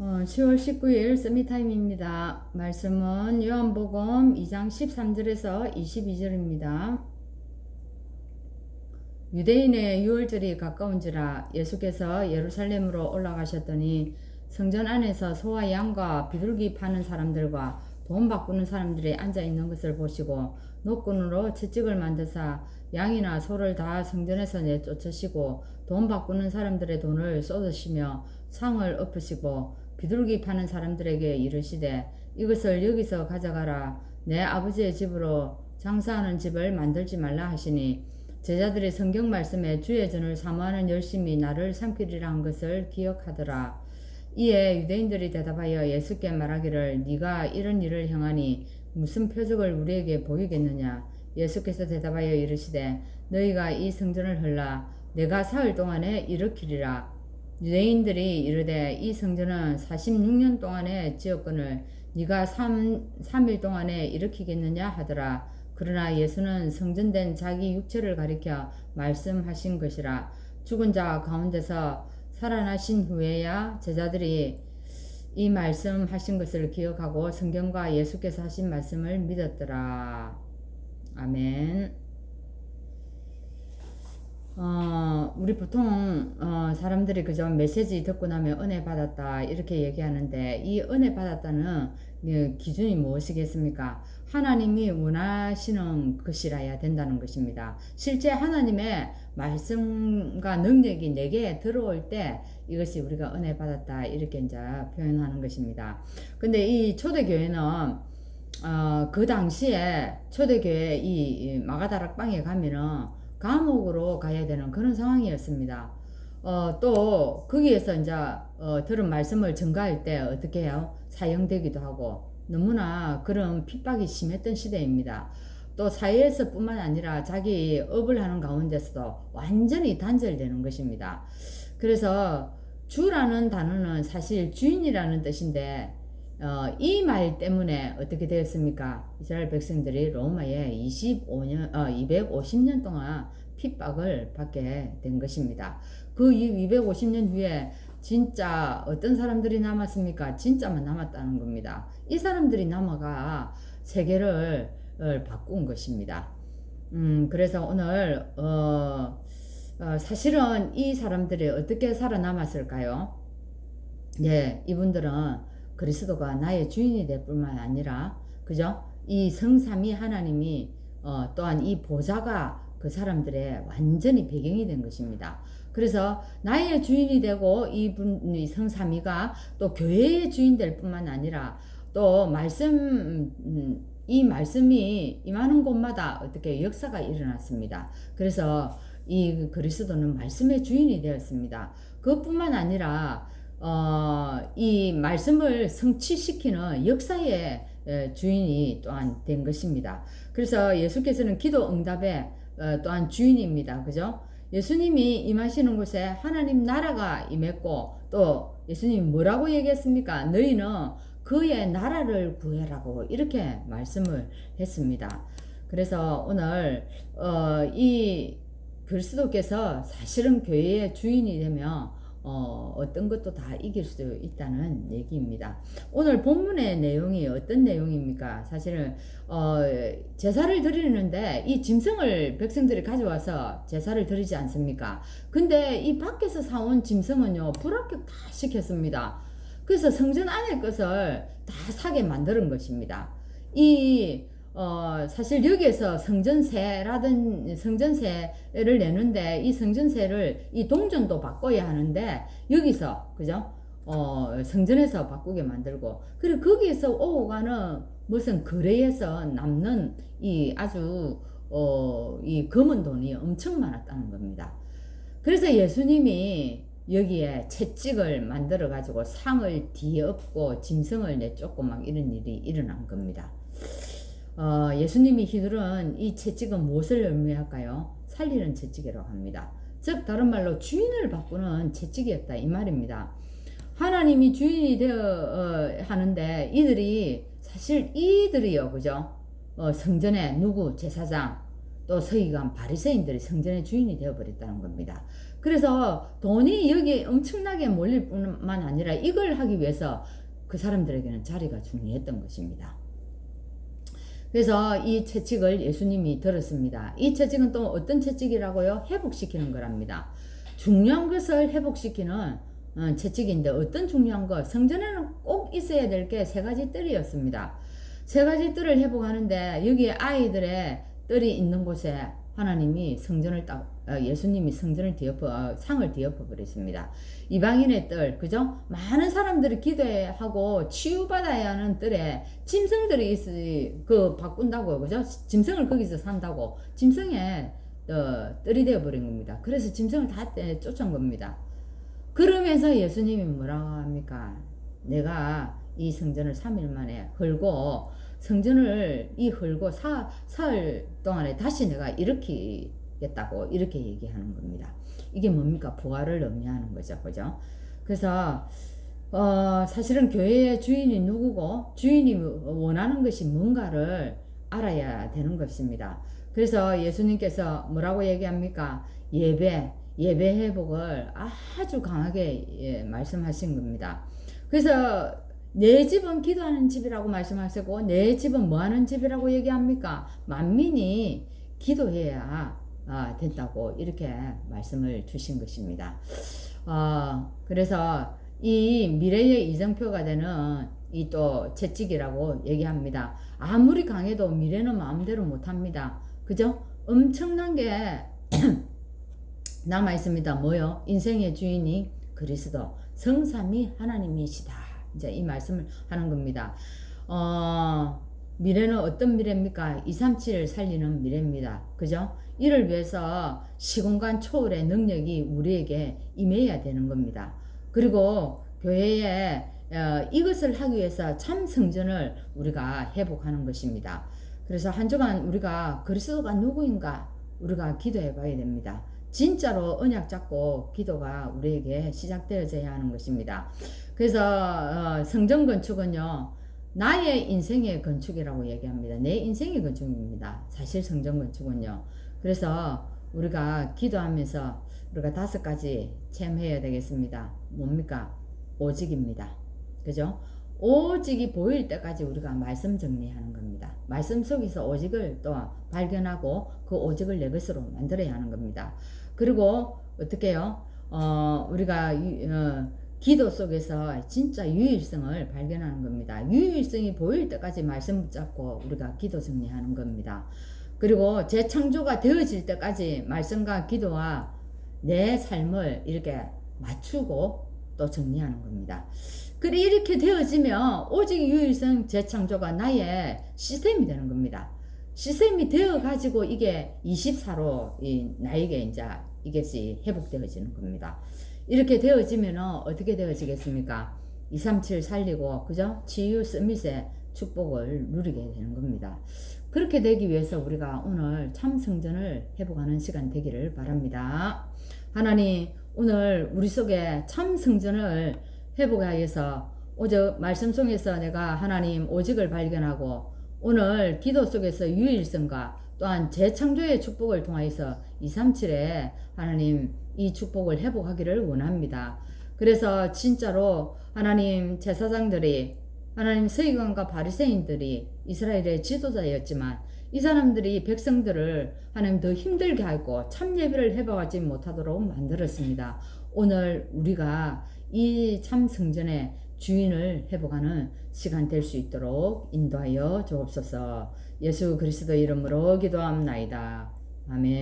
10월 19일 서밋타임입니다. 말씀은 요한복음 2장 13절에서 22절입니다. 유대인의 유월절이 가까운지라 예수께서 예루살렘으로 올라가셨더니 성전 안에서 소와 양과 비둘기 파는 사람들과 돈 바꾸는 사람들이 앉아 있는 것을 보시고 노끈으로 채찍을 만드사 양이나 소를 다 성전에서 내쫓으시고 돈 바꾸는 사람들의 돈을 쏟으시며 상을 엎으시고 비둘기 파는 사람들에게 이르시되 이것을 여기서 가져가라. 내 아버지의 집으로 장사하는 집을 만들지 말라 하시니 제자들이 성경 말씀에 주의 전을 사모하는 열심이 나를 삼키리라 한 것을 기억하더라. 이에 유대인들이 대답하여 예수께 말하기를 네가 이런 일을 행하니 무슨 표적을 우리에게 보이겠느냐. 예수께서 대답하여 이르시되 너희가 이 성전을 헐라 내가 사흘 동안에 일으키리라. 유대인들이 이르되 이 성전은 46년 동안에 지었거늘 네가 3일 동안에 일으키겠느냐 하더라. 그러나 예수는 성전된 자기 육체를 가리켜 말씀하신 것이라. 죽은 자 가운데서 살아나신 후에야 제자들이 이 말씀하신 것을 기억하고 성경과 예수께서 하신 말씀을 믿었더라. 아멘. 우리 보통 사람들이 그저 메시지 듣고 나면 은혜 받았다 이렇게 얘기하는데 이 은혜 받았다는 기준이 무엇이겠습니까? 하나님이 원하시는 것이라야 된다는 것입니다. 실제 하나님의 말씀과 능력이 내게 들어올 때 이것이 우리가 은혜 받았다 이렇게 이제 표현하는 것입니다. 근데 이 초대교회는 그 당시에 초대교회 이 마가다락방에 가면은 감옥으로 가야 되는 그런 상황이었습니다. 또 거기에서 이제 들은 말씀을 전가할 때 어떻게 해요? 사형되기도 하고 너무나 그런 핍박이 심했던 시대입니다. 또 사회에서 뿐만 아니라 자기 업을 하는 가운데서도 완전히 단절되는 것입니다. 그래서 주라는 단어는 사실 주인이라는 뜻인데 이 말 때문에 어떻게 되었습니까? 이스라엘 백성들이 로마에 250년 동안 핍박을 받게 된 것입니다. 그 250년 후에 진짜 어떤 사람들이 남았습니까? 진짜만 남았다는 겁니다. 이 사람들이 남아가 세계를 바꾼 것입니다. 그래서 오늘 사실은 이 사람들이 어떻게 살아남았을까요? 네, 이분들은 그리스도가 나의 주인이 될 뿐만 아니라, 그죠? 이 성삼위 하나님이, 또한 이 보좌가 그 사람들의 완전히 배경이 된 것입니다. 그래서 나의 주인이 되고 이 성삼위가 또 교회의 주인 될 뿐만 아니라 또 이 말씀이 임하는 곳마다 어떻게 역사가 일어났습니다. 그래서 이 그리스도는 말씀의 주인이 되었습니다. 그것뿐만 아니라 이 말씀을 성취시키는 역사의 주인이 또한 된 것입니다. 그래서 예수께서는 기도 응답의 또한 주인입니다. 그죠? 예수님이 임하시는 곳에 하나님 나라가 임했고 또 예수님이 뭐라고 얘기했습니까? 너희는 그의 나라를 구해라고 이렇게 말씀을 했습니다. 그래서 오늘 이 그리스도께서 사실은 교회의 주인이 되면 어떤 것도 다 이길 수 있다는 얘기입니다. 오늘 본문의 내용이 어떤 내용입니까? 사실은 제사를 드리는데 이 짐승을 백성들이 가져와서 제사를 드리지 않습니까? 근데 이 밖에서 사온 짐승은요 불합격 다 시켰습니다. 그래서 성전 안의 것을 다 사게 만드는 것입니다. 사실 여기에서 성전세를 내는데 이 성전세를 이 동전도 바꿔야 하는데 여기서 그죠? 성전에서 바꾸게 만들고 그리고 거기에서 오고 가는 무슨 거래에서 남는 이 아주 이 검은 돈이 엄청 많았다는 겁니다. 그래서 예수님이 여기에 채찍을 만들어 가지고 상을 뒤엎고 짐승을 내쫓고 막 이런 일이 일어난 겁니다. 예수님이 휘두른 이 채찍은 무엇을 의미할까요? 살리는 채찍이라고 합니다. 즉 다른 말로 주인을 바꾸는 채찍이었다 이 말입니다. 하나님이 주인이 되어 하는데 이들이요 그죠? 성전에 누구 제사장 또 서기관 바리새인들이 성전의 주인이 되어버렸다는 겁니다. 그래서 돈이 여기 엄청나게 몰릴 뿐만 아니라 이걸 하기 위해서 그 사람들에게는 자리가 중요했던 것입니다. 그래서 이 채찍을 예수님이 들었습니다. 이 채찍은 또 어떤 채찍이라고요? 회복시키는 거랍니다. 중요한 것을 회복시키는 채찍인데 어떤 중요한 것? 성전에는 꼭 있어야 될 게 세 가지 뜰이었습니다. 세 가지 뜰을 회복하는데 여기 아이들의 뜰이 있는 곳에 하나님이 성전을 예수님이 성전을 상을 뒤엎어 버렸습니다. 이방인의 뜰, 그죠? 많은 사람들이 기도하고 치유받아야 하는 뜰에 짐승들이 바꾼다고, 그죠? 짐승을 거기서 산다고 짐승의 뜰이 되어 버린 겁니다. 그래서 짐승을 다 쫓아온 겁니다. 그러면서 예수님이 뭐라고 합니까? 내가 이 성전을 3일 만에 헐고 성전을 헐고 사흘 동안에 다시 내가 일으키겠다고 이렇게 얘기하는 겁니다. 이게 뭡니까? 부활을 의미하는 거죠. 그죠? 그래서 사실은 교회의 주인이 누구고 주인이 원하는 것이 뭔가를 알아야 되는 것입니다. 그래서 예수님께서 뭐라고 얘기합니까? 예배 회복을 아주 강하게 말씀하신 겁니다. 그래서 내 집은 기도하는 집이라고 말씀하시고 내 집은 뭐하는 집이라고 얘기합니까? 만민이 기도해야 된다고 이렇게 말씀을 주신 것입니다. 그래서 이 미래의 이정표가 되는 이 또 채찍이라고 얘기합니다. 아무리 강해도 미래는 마음대로 못합니다. 그죠? 엄청난 게 남아 있습니다. 뭐요? 인생의 주인이 그리스도, 성삼위 하나님이시다. 이제 이 말씀을 하는 겁니다. 미래는 어떤 미래입니까? 237을 살리는 미래입니다. 그죠? 이를 위해서 시공간 초월의 능력이 우리에게 임해야 되는 겁니다. 그리고 교회에 이것을 하기 위해서 참 성전을 우리가 회복하는 것입니다. 그래서 한 주간 우리가 그리스도가 누구인가 우리가 기도해 봐야 됩니다. 진짜로 언약 잡고 기도가 우리에게 시작되어져야 하는 것입니다. 그래서 성전 건축은요, 나의 인생의 건축이라고 얘기합니다. 내 인생의 건축입니다. 사실 성전 건축은요. 그래서 우리가 기도하면서 우리가 5가지 체험해야 되겠습니다. 뭡니까? 오직입니다. 그죠? 오직이 보일 때까지 우리가 말씀 정리하는 겁니다. 말씀 속에서 오직을 또 발견하고 그 오직을 내 것으로 만들어야 하는 겁니다. 그리고 어떻게 해요? 우리가 기도 속에서 진짜 유일성을 발견하는 겁니다. 유일성이 보일 때까지 말씀 붙잡고 우리가 기도 정리하는 겁니다. 그리고 재창조가 되어질 때까지 말씀과 기도와 내 삶을 이렇게 맞추고 또 정리하는 겁니다. 그래 이렇게 되어지면 오직 유일성 재창조가 나의 시스템이 되는 겁니다. 시스템이 되어 가지고 이게 24로 나에게 이제 이것이 회복되어지는 겁니다. 이렇게 되어지면 어떻게 되어지겠습니까? 237 살리고 그죠? 치유 서밋의 축복을 누리게 되는 겁니다. 그렇게 되기 위해서 우리가 오늘 참 성전을 회복하는 시간 되기를 바랍니다. 하나님 오늘 우리 속에 참 성전을 회복하기 위해서 오직 말씀 속에서 내가 하나님 오직을 발견하고 오늘 기도 속에서 유일성과 또한 재창조의 축복을 통하여서 237에 하나님 이 축복을 회복하기를 원합니다. 그래서 진짜로 하나님 제사장들이 하나님 서기관과 바리새인들이 이스라엘의 지도자였지만 이 사람들이 백성들을 하나님 더 힘들게 하고 참 예배를 회복하지 못하도록 만들었습니다. 오늘 우리가 이 참 성전의 주인을 회복하는 시간 될 수 있도록 인도하여 주옵소서. 예수 그리스도 이름으로 기도합나이다. 아멘.